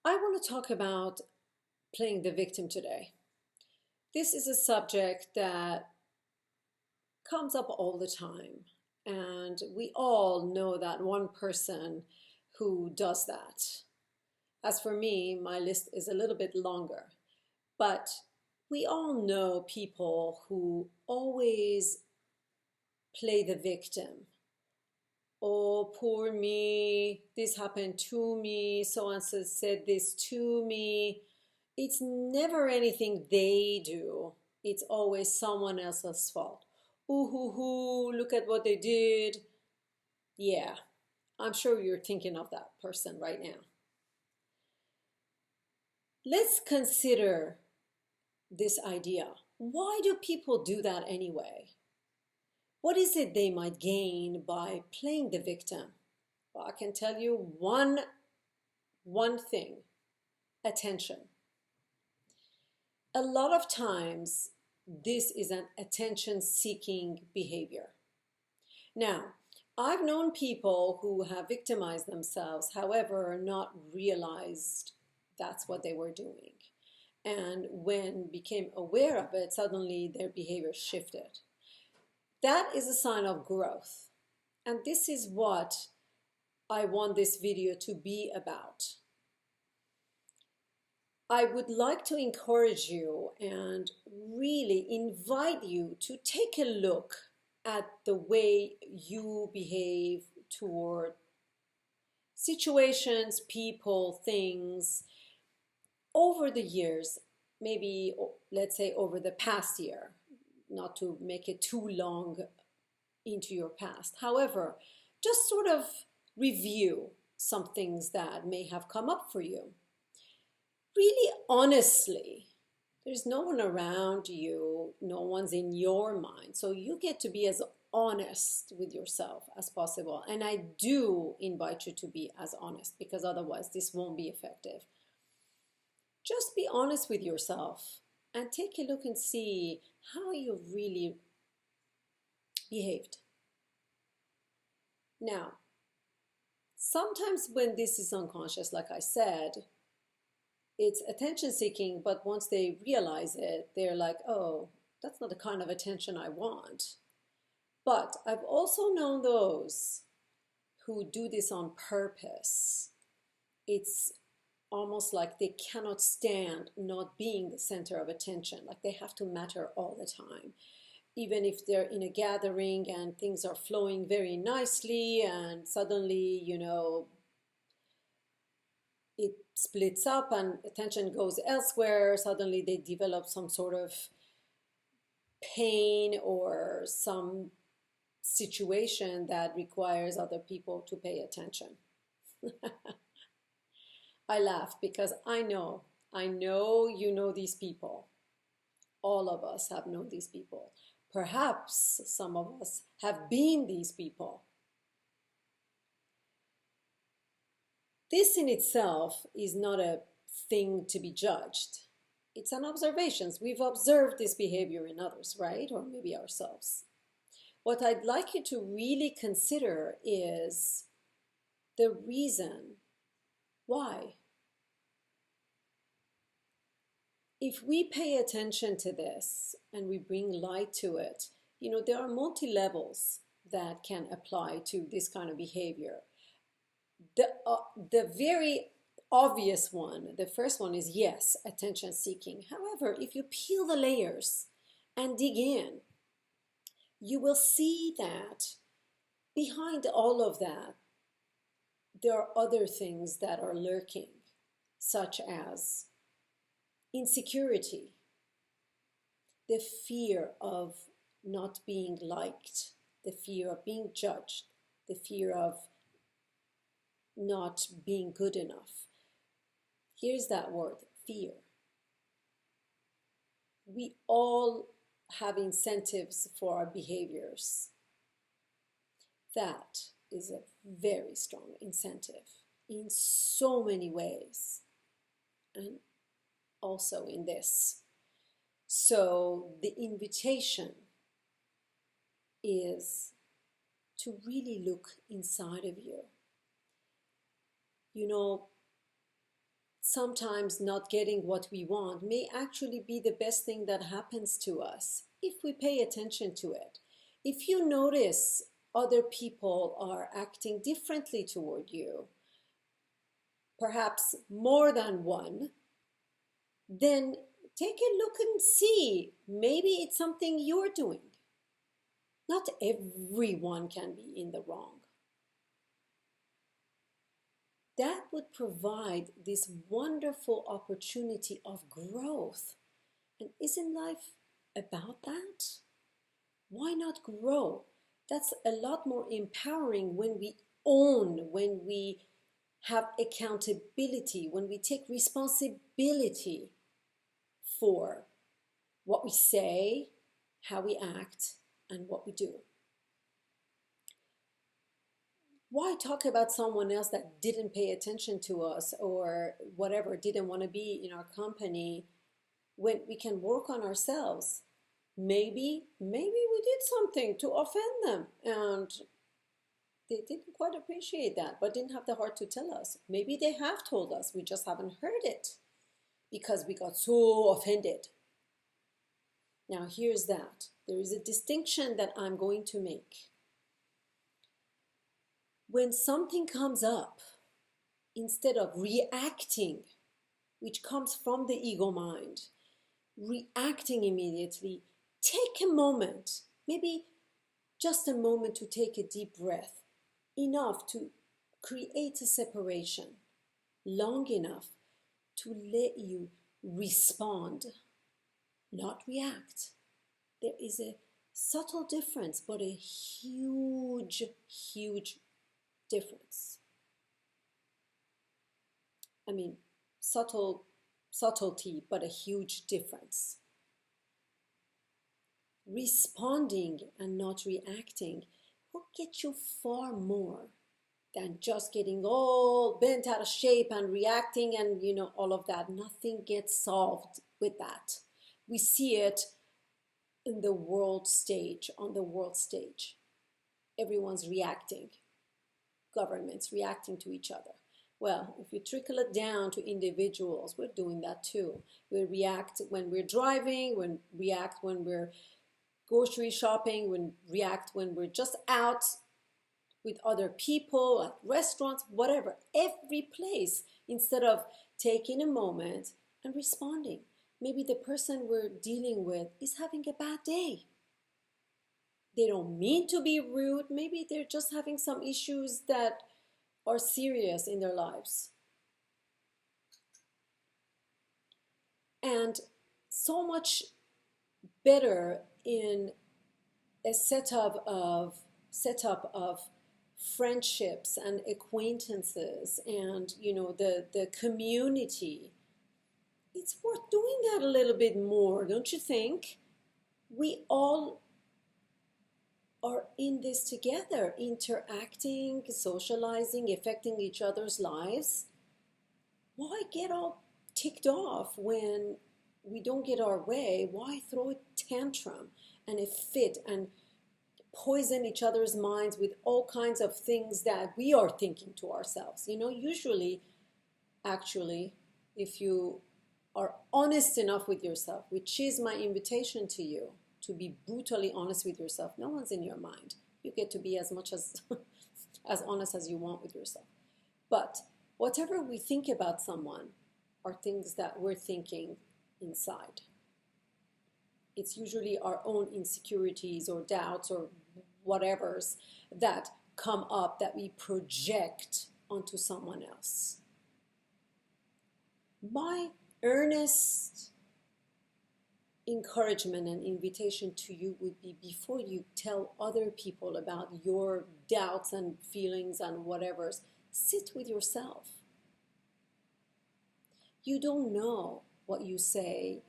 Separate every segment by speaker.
Speaker 1: I want to talk about playing the victim today. This is a subject that comes up all the time, and we all know that one person who does that. As for me, my list is a little bit longer, but we all know people who always play the victim. Oh, poor me, this happened to me, so and so said this to me. It's never anything they do, it's always someone else's fault. Ooh, hoo, hoo, look at what they did. Yeah, I'm sure you're thinking of that person right now. Let's consider this idea. Why do people do that anyway? What is it they might gain by playing the victim? Well, I can tell you one thing: attention. A lot of times, this is an attention seeking behavior. Now, I've known people who have victimized themselves, however, not realized that's what they were doing. And when became aware of it, suddenly their behavior shifted. That is a sign of growth. And this is what I want this video to be about. I would like to encourage you and really invite you to take a look at the way you behave toward situations, people, things over the years, maybe let's say over the past year, not to make it too long into your past. However, just sort of review some things that may have come up for you. Really honestly, there's no one around you, no one's in your mind. So you get to be as honest with yourself as possible. And I do invite you to be as honest, because otherwise this won't be effective. Just be honest with yourself and take a look and see how you really behaved. Now, sometimes when this is unconscious, like I said, it's attention seeking, but once they realize it, they're like, oh, that's not the kind of attention I want. But I've also known those who do this on purpose. It's almost like they cannot stand not being the center of attention, like they have to matter all the time. Even if they're in a gathering and things are flowing very nicely and suddenly, it splits up and attention goes elsewhere, suddenly they develop some sort of pain or some situation that requires other people to pay attention. I laugh because I know you know these people. All of us have known these people. Perhaps some of us have been these people. This in itself is not a thing to be judged. It's an observation. We've observed this behavior in others, right? Or maybe ourselves. What I'd like you to really consider is the reason why. If we pay attention to this and we bring light to it, there are multi-levels that can apply to this kind of behavior. The very obvious one, the first one is, yes, attention seeking. However, if you peel the layers and dig in, you will see that behind all of that, there are other things that are lurking, such as insecurity, the fear of not being liked, the fear of being judged, the fear of not being good enough. Here's that word, fear. We all have incentives for our behaviors. That is a very strong incentive in so many ways, and also in this. So the invitation is to really look inside of you. sometimes not getting what we want may actually be the best thing that happens to us if we pay attention to it. If you notice other people are acting differently toward you, perhaps more than one, then take a look and see. Maybe it's something you're doing. Not everyone can be in the wrong. That would provide this wonderful opportunity of growth. And isn't life about that? Why not grow? That's a lot more empowering when we own, when we have accountability, when we take responsibility for what we say, how we act, and what we do. Why talk about someone else that didn't pay attention to us or whatever, didn't want to be in our company when we can work on ourselves? Maybe we did something to offend them and they didn't quite appreciate that, but didn't have the heart to tell us. Maybe they have told us, we just haven't heard it because we got so offended. Now here's that. There is a distinction that I'm going to make. When something comes up, instead of reacting, which comes from the ego mind, reacting immediately, take a moment, maybe just a moment to take a deep breath, enough to create a separation, long enough to let you respond, not react. There is a subtle difference, but a huge, huge difference. I mean, subtlety, but a huge difference. Responding and not reacting will get you far more than just getting all bent out of shape and reacting and all of that. Nothing gets solved with that. We see it in the world stage, on the world stage. Everyone's reacting. Governments reacting to each other. Well, if you trickle it down to individuals, we're doing that too. We react when we're driving, we react when we're grocery shopping, we react when we're just out with other people, at restaurants, whatever. Every place, instead of taking a moment and responding. Maybe the person we're dealing with is having a bad day. They don't mean to be rude. Maybe they're just having some issues that are serious in their lives. And so much better in a setup of friendships and acquaintances and the community. It's worth doing that a little bit more, don't you think? We all are in this together, interacting, socializing, affecting each other's lives. Why get all ticked off when we don't get our way? Why throw a tantrum and a fit and poison each other's minds with all kinds of things that we are thinking to ourselves? Usually, actually, if you are honest enough with yourself, which is my invitation to you, to be brutally honest with yourself. No one's in your mind. You get to be as much as honest as you want with yourself. But whatever we think about someone are things that we're thinking inside. It's usually our own insecurities or doubts or whatevers that come up that we project onto someone else. My earnest encouragement and invitation to you would be, before you tell other people about your doubts and feelings and whatever's, sit with yourself. You don't know what you say.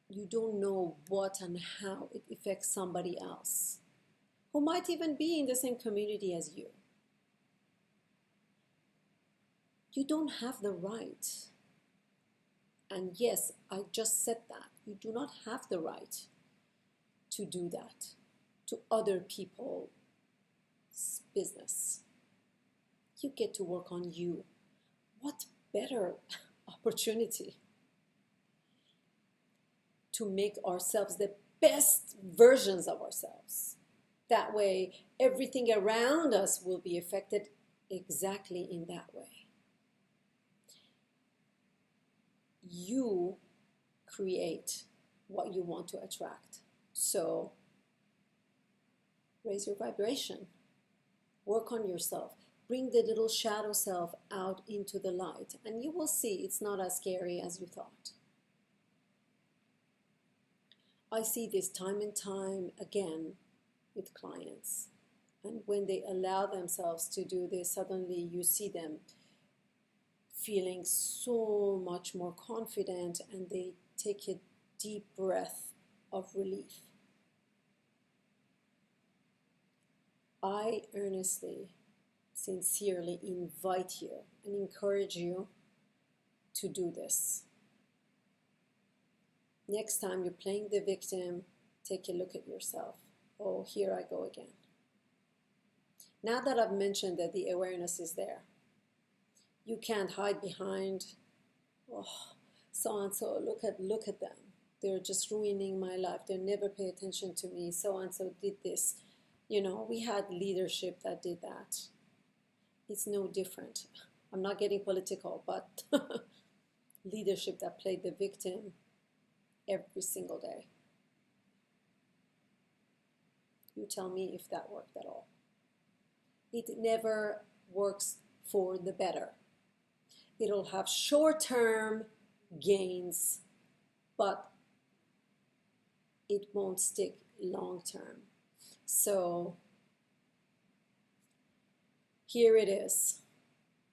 Speaker 1: You don't know what and how it affects somebody else who might even be in the same community as you. You don't have the right. And yes, I just said that. You do not have the right to do that to other people's business. You get to work on you. What better opportunity to make ourselves the best versions of ourselves. That way, everything around us will be affected exactly in that way. You create what you want to attract. So raise your vibration, work on yourself, bring the little shadow self out into the light, and you will see it's not as scary as you thought. I see this time and time again with clients. And when they allow themselves to do this, suddenly you see them feeling so much more confident, and they take a deep breath of relief. I earnestly, sincerely invite you and encourage you to do this. Next time you're playing the victim, take a look at yourself. Oh, here I go again. Now that I've mentioned that the awareness is there, you can't hide behind, oh, so-and-so, look at them. They're just ruining my life. They never pay attention to me. So-and-so did this. You know, we had leadership that did that. It's no different. I'm not getting political, but leadership that played the victim every single day. You tell me if that worked at all. It never works for the better. It'll have short-term gains, but it won't stick long-term. So here it is,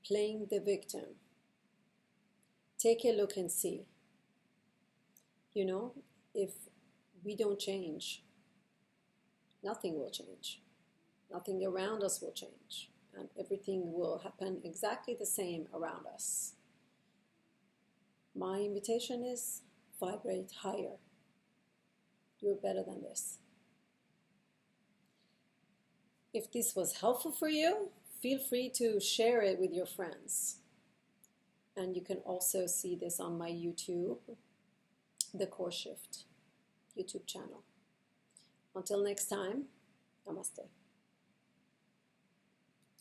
Speaker 1: playing the victim. Take a look and see. You know, if we don't change, nothing will change. Nothing around us will change. And everything will happen exactly the same around us. My invitation is vibrate higher. You're better than this. If this was helpful for you, feel free to share it with your friends. And you can also see this on my YouTube, The Core Shift YouTube channel. Until next time, namaste.